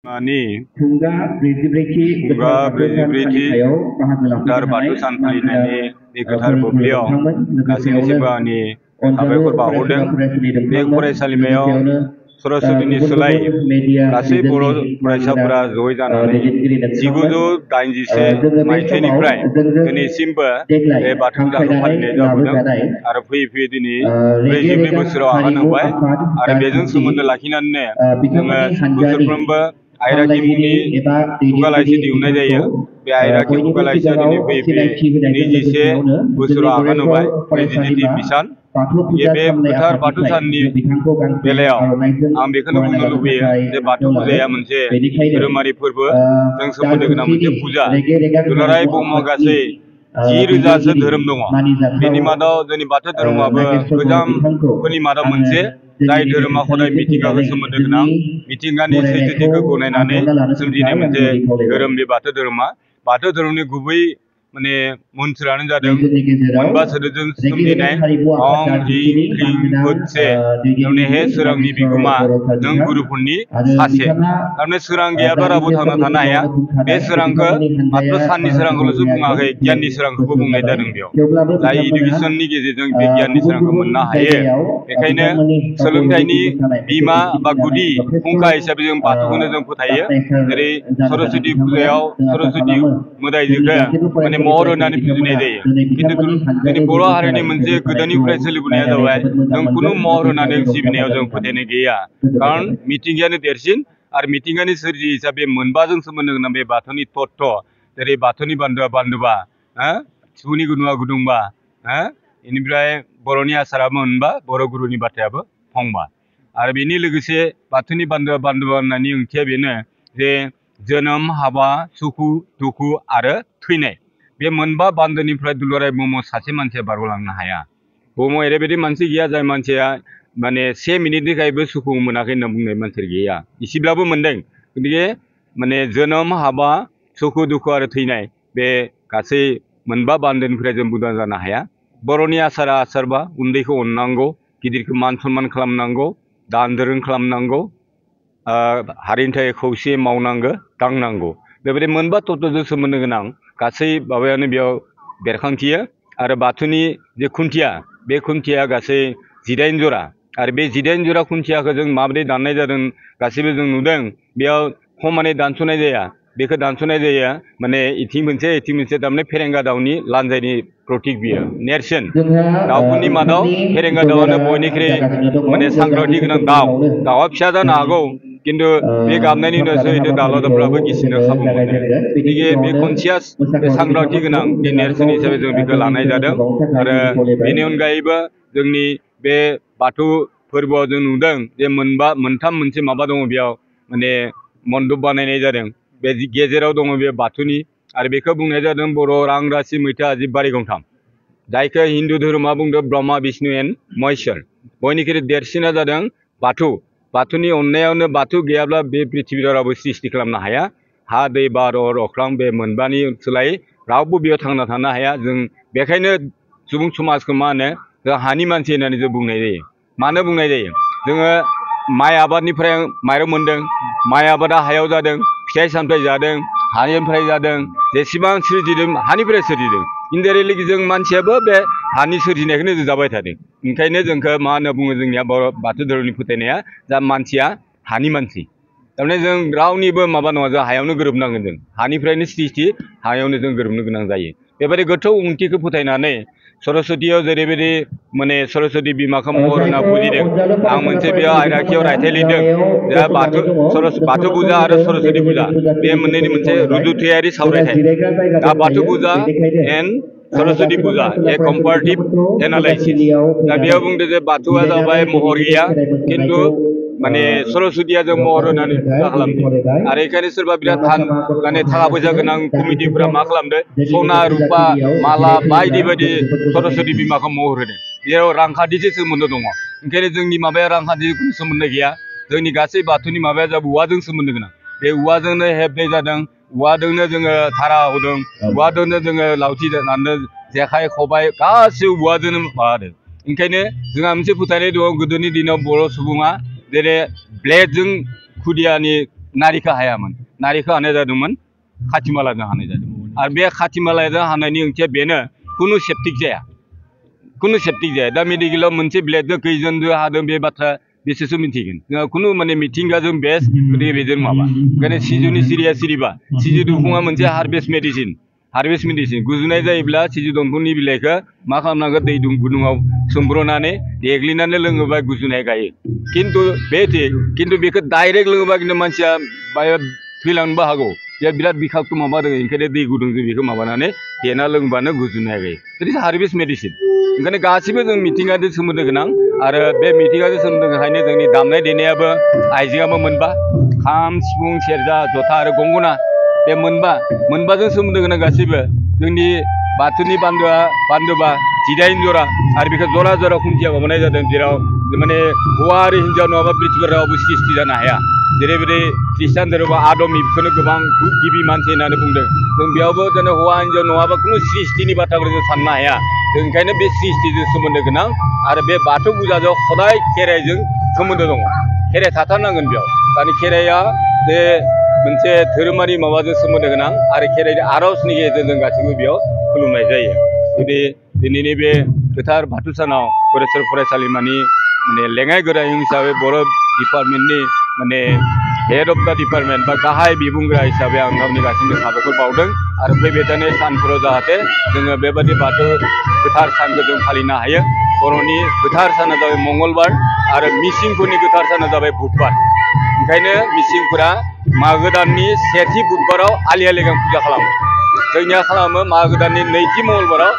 Mani Tunga Briti Dar Batu San Palinani Dikatar Boblio Kasini Sibani Sabai Kurba Hodeng Bekure Salimeo Sorosudini Sulai Kasi Boro Prasabra Zoidani Sigudu Danjise Maiteni Prai Kini Simba E Batu Daka Palineda Budang Arafi Fidini Rejimni Busro Hanabai Arabezun Sumunda Lakinane Busur Pramba Aira Kimuni Bukalaisi diunai jaya, be Aira Kim Bukalaisi ini PP ini jise busura akan ubai, presiden pisan, ye be betar batu sanni beleo, ambekan bukan lubi, je batu budaya mence, berumari purba, jeng semuanya kena mence puja, dunarai bumagase, jiru jasa dharam dong, ini mada jadi batu dharam apa, kejam, kuni mada mence. Jai धर्म खदाय मिथिंगाखौ सोमोन्दो गोनां मिथिंगानि सैथोथिखौ गनायनानै सोमजिनाय मोनसे धोरोम बे बाथौ धोरोमनि गुबै माने मन्त्रआनो जादों मोनबा सोदोबजों सोमजिनाय ओम ह्रीं क्लीं हुत्से माने हे सोरांनि बिगुमा नों गुरुफोरनि सासे थारमाने सोरां गैयाब्ला रावबो थांना थानो हाया बे सोरांखौ मात्र साननि सोरांखौल'सो बुङाखै गियाननि सोरांखौबो बुंनाय जादों बेयाव जाय इडुकेसननि गेजेरजों बे गियाननि सोरांखौ मोननो हायो बेखायनो सोलोंथाइनि बिमा बा गुदि फुंखा हिसाबै जों बाथौखौनो जों फोथायो जेरै सरस्वती फुजायाव सरस्वती मोदायजोखौ माने महर होनानै फुजिनाय जायो खिन्थु जोंनि बर' हारिनि मोनसे गोदोनिफ्राय सोलिबोनाया जाबाय जों खुनु महर होनानै सिबिनायाव जों फोथायनाय गैया खारन मिथिंगायानो देरसिन आरो मिथिंगानि सोरजि हिसाबै मोनबाजों सोमोन्दो गोनां बे बाथौनि तत्व जेरै बाथौनि बान्दोआ बान्दोबा सिफुंनि गुदुङा गुदुंबा बेनिफ्राय बर'नि आसारा मोनबा बर' गुरुनि बाथ्रायाबो फंबा आरो बेनि लोगोसे बाथौनि बान्दोआ बान्दोबा होननायनि ओंथिया बेनो जे जोनोम हाबा सुखु दुखु आरो थैनाय बे मोनबा बान्दोनिफ्राय दुलाराय बुहुमाव सासे मानसिया बारग'लांनो हाया बुहुमाव ओरैबायदि मानसि गैया जाय मानसिया माने 1 मिनिटनि थाखायबो सुखु मोनाखै होनना बुंनाय मानसि गैया इसेब्लाबो मोनदों गतिके माने जोनोम हाबा सुखु दुखु आरो थैनाय बे गासै मोनबा बान्दोनिफ्राय जों उदां जानो हाया बर'नि आसारा आसारबा उन्दैखौ अननांगौ गिदिरखौ मान सनमान खालामनांगौ दान दोरों खालामनांगौ हारिनि थाखाय खौसे मावनांगौ दांनांगौ बेबायदि मोनबा तत्वजों सोमोन्दो गोनां गासै माबायानो बेयाव बेरखांथियो आरो बाथौनि जे खुन्थिया बे खुन्थिया गासै 18 जरा आरो बे 18 जरा खुन्थियाखौ जों माबोरै दाननाय जादों गासैबो जों नुदों बेयाव खमानै दानस'नाय जाया बेखौ दानस'नाय जाया माने इथिं मोनसे थारमाने फेरेंगा दाउनि लान्जायनि प्रतीक बियो नेरसोन दाउफोरनि मादाव फेरेंगा दाउआनो बयनिख्रुइ माने सांग्रांथि गोनां दाउआ फिसा जानो हागौ किन्तु बे गाबनायनि उनावसो इदो दाउलादावफ्राबो गिसिनो खाबु मोनो गतिके बे कनसियास बे सांग्रांथि गोनां बे नेरसोन हिसाबै जों बेखौ लानाय जादों आरो बेनि अनगायैबो जोंनि बे बाथौ फोरबोआव जों नुदों जे मोनथाम मोनसे माबा दङ बेयाव माने मन्दप बानायनाय जादों बे गेजेराव दङ बे बाथौनि आरो बेखौ बुंनाय जादों बर' रां राशि मैथा आजि बारि गंथाम जायखौ हिन्दु धोरोमा बुंदों ब्रह्मा विष्णु एन्ड महेश्वर बयनिख्रुइ देरसिना जादों बाथौनि अननायावनो बाथौ गैयाब्ला बे पृथ्बीयाव रावबो सृष्टि खालामनो हाया हा दै बार अर अख्रां बे मोनबानि सोलायै रावबो बेयाव थांना थानो हाया जों बेखायनो सुबुं समाजखौ मा होनो जों हानि मानसि होननानै जों बुंनाय जायो मानो बुंनाय जायो जोङो माइ आबादनिफ्राय माइरं मोनदों माइ आबादा हायाव जादों फिथाइ सामथाइ जादों हानिफ्राय जादों जेसेबां सोरजिदों हानिफ्राय सोरजिदों इनडाइरेक्टलि जों मानसियाबो बे हानि सोरजिनायखौनो जों जाबाय थादों ओंखायनो जोंखौ मा होनना बुङो जोंनिया बर' बाथौ धोरोमनि फोथायनाया जा मानसिया हानि मानसि थारमाने जों रावनिबो माबा नङा जों हायावनो गोरोबनांगोन जों हानिफ्रायनो सृष्टि हायावनो जों गोरोबनो गोनां जायो बेबायदि गोथौ ओंथिखौ फोथायनानै सरस्वतीयाव जेरैबायदि माने सरस्वती बिमाखौ महर होना फुजिदों आं मोनसे बेयाव आयराखियाव रायथाइ लिरदों जा बाथौ फुजा आरो सरस्वती फुजा बे मोननैनि मोनसे रुजुथायारि सावरायथाय दा बाथौ फुजा एन्ड सरस्वती फुजा ए कम्पारेटिभ एनालाइसिस दा बेयाव बुंदों जे बाथौआ जाबाय महर गैया खिन्थु माने सरस्वतीया जों महर होनानै फुजा खालामदों आरो बेखायनो सोरबा बिराद माने थाखा फैसा गोनां कमिटिफोरा मा खालामदों सना रुपा माला बायदि बायदि सरस्वती बिमाखौ महर होदों बेयाव रांखान्थिजों सोमोन्दो दङ ओंखायनो जोंनि माबाया रांखान्थिजों सोमोन्दो गैया जोंनि गासै बाथौनि माबाया जाबाय औवाजों सोमोन्दो गोनां बे औवाजोंनो हेबनाय जादों औवाजोंनो जोङो धारा होदों औवाजोंनो जोङो लावथि दानदों जेखाइ खबाइ गासै औवाजोंनो माबादों ओंखायनो जोंहा मोनसे फोथायनाय दं गोदोनि दिनाव बर' सुबुङा जेरै ब्लेडजों खुदियानि नारिखौ हायामोन नारिखौ हानाय जादोंमोन खाथिमालाजों हानाय जादोंमोन आरो बे खाथिमालाजों हानायनि ओंथिया बेनो खुनु सेप्टिक जाया दा मेडिकेलाव मोनसे ब्लेडजों खैजोनजों हादों बे बाथ्रा बिसोरसो मिथिगोन जोंहा खुनु माने मिथिंगाजों बेस्ट गतिके बेजों माबा ओंखायनो सिजुनि सिरिया सिरिबा सिजु दंफाङा मोनसे हार्भेस्ट मेडिसिन गुजुनाय जायोब्ला सिजु दंफांनि बिलाइखौ मा खालामनांगौ दै गुदुङाव सोमब्रनानै देग्लिनानै लोङोबा गुजुनाय गायो खिन्थु बेखौ डाइरेक्ट लोङोबा खिन्थु मानसिया थैलांनोबो हागौ बे बिराद बिखाक्त माबा दङ ओंखायनो दै गुदुंजों बेखौ माबानानै देना लोंबानो गुजुनाय गायो इट इज हार्भेस्ट मेडिसिन ओंखायनो गासिबो जों मिथिंगाजों सोमोन्दो गोनां आरो बे मिथिंगाजों सोमोन्दो गोनांखायनो जोंनि दामनाय देनायाबो आइजेंआबो मोनबा खाम सिफुं सेरजा जथा आरो गंगना बे मोनबाजों सोमोन्दो गोनां गासिबो जोंनि बाथौनि बान्दोबा 9 जरा आरो बेखौ जरा जरा खुन्थिया माबानाय जादों जेराव माने हौवा आरो हिन्जाव नङाबा पृथ्बीयाव रावबो सृष्टि जानो हाया जेरैबायदि ख्रिस्टान धोरोमा आदम इभखौनो गोबां गिबि मानसि होननानै बुंदों जों बेयावबो जेन हौवा हिन्जाव नङाबा खुनु सृष्टिनि बाथ्राखौ जों साननो हाया जों ओंखायनो बे सृष्टिजों सोमोन्दो गोनां आरो बे बाथौ फुजाजों हदाय खेराइजों सोमोन्दो दङ खेराइ थाथारनांगोन बेयाव माने खेराइया जे मोनसे धोरोमारि माबाजों सोमोन्दो गोनां आरो खेराइनि आर'जनि गेजेरजों गासैबो बेयाव खुलुमनाय जायो जुदि दिनैनि बे गोथार बाथौ सानाव गरेस्वर फरायसालिमानि माने लेङाइ गोरायुं हिसाबै बर' डिपार्टमेन्टनि माने हेड अफ द डिपार्टमेन्ट बा गाहाय बिबुंग्रा हिसाबै आं गावनि गासैबो साबायखर बावदों आरो फैबाय थानाय सानफोराव जाहाथे जोङो बेबायदि बाथौ गोथार सानखौ जों फालिनो हायो बर'नि गोथार साना जाबाय मंगलबार आरो मिसिंफोरनि गोथार साना जाबाय बुधबार ओंखायनो मिसिंफोरा मागो दाननि सेथि बुधबाराव आलि आइ लिगां फुजा खालामो जोंनिया खालामो मागो दाननि नैथि मंगलबाराव